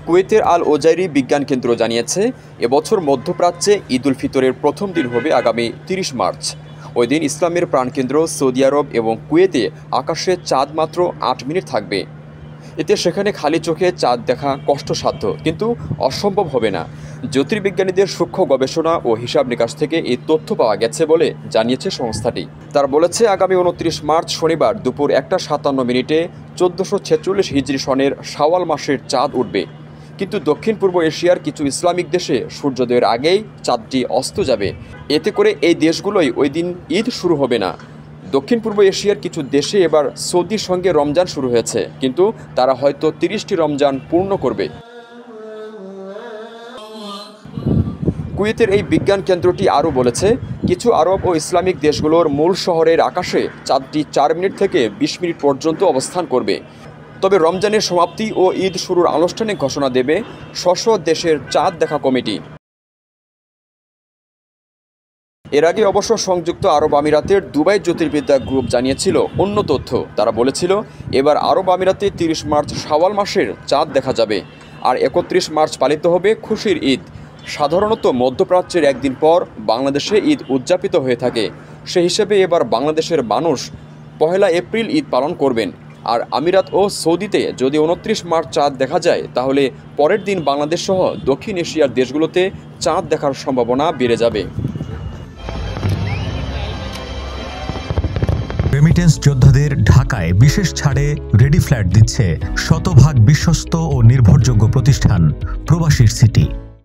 কুয়েতের আল ওজাইরি বিজ্ঞান কেন্দ্র জানিয়েছে, এবছর মধ্যপ্রাচ্যে ঈদ উল ফিতরের প্রথম দিন হবে আগামী ৩০ মার্চ। ওই দিন ইসলামের প্রাণকেন্দ্র সৌদি আরব এবং কুয়েতে আকাশে চাঁদ মাত্র ৮ মিনিট থাকবে। এতে সেখানে খালি চোখে চাঁদ দেখা কষ্টসাধ্য, কিন্তু অসম্ভব হবে না। জ্যোতির্বিজ্ঞানীদের সূক্ষ্ম গবেষণা ও হিসাব নিকাশ থেকে এই তথ্য পাওয়া গেছে বলে জানিয়েছে সংস্থাটি। তারা বলেছে, আগামী ২৯ মার্চ শনিবার দুপুর ১:৫৭ ১৪৪৬ হিজরি সনের শাওয়াল মাসের চাঁদ উঠবে। কিন্তু দক্ষিণ পূর্ব এশিয়ার কিছু ইসলামিক দেশে সূর্যোদয়ের আগেই চাঁদটি অস্ত যাবে। এতে করে এই দেশগুলোই ওই দিন ঈদ শুরু হবে না। দক্ষিণ পূর্ব এশিয়ার কিছু দেশে এবার সৌদির সঙ্গে রমজান শুরু হয়েছে, কিন্তু তারা হয়তো ৩০টি রমজান পূর্ণ করবে। কুয়েতের এই বিজ্ঞান কেন্দ্রটি আরও বলেছে, কিছু আরব ও ইসলামিক দেশগুলোর মূল শহরের আকাশে চাঁদটি ৪ মিনিট থেকে ২০ মিনিট পর্যন্ত অবস্থান করবে। তবে রমজানের সমাপ্তি ও ঈদ শুরুর আনুষ্ঠানিক ঘোষণা দেবে স্ব দেশের চাঁদ দেখা কমিটি। এর আগে অবশ্য সংযুক্ত আরব আমিরাতের দুবাই জ্যোতির্বিদ্যা গ্রুপ জানিয়েছিল অন্য তথ্য। তারা বলেছিল, এবার আরব আমিরাতে ৩০ মার্চ শাওয়াল মাসের চাঁদ দেখা যাবে, আর ৩১ মার্চ পালিত হবে খুশির ঈদ। সাধারণত মধ্যপ্রাচ্যের একদিন পর বাংলাদেশে ঈদ উদযাপিত হয়ে থাকে। সে হিসেবে এবার বাংলাদেশের মানুষ ১ এপ্রিল ঈদ পালন করবেন। আর আমিরাত ও সৌদিতে যদি ২৯ মার্চ চাঁদ দেখা যায়, তাহলে পরের দিন বাংলাদেশ সহ দক্ষিণ এশিয়ার দেশগুলোতে চাঁদ দেখার সম্ভাবনা বেড়ে যাবে। রেমিটেন্স যোদ্ধাদের ঢাকায় বিশেষ ছাড়ে রেডি ফ্ল্যাট দিচ্ছে শতভাগ বিশ্বস্ত ও নির্ভরযোগ্য প্রতিষ্ঠান প্রবাসীর সিটি।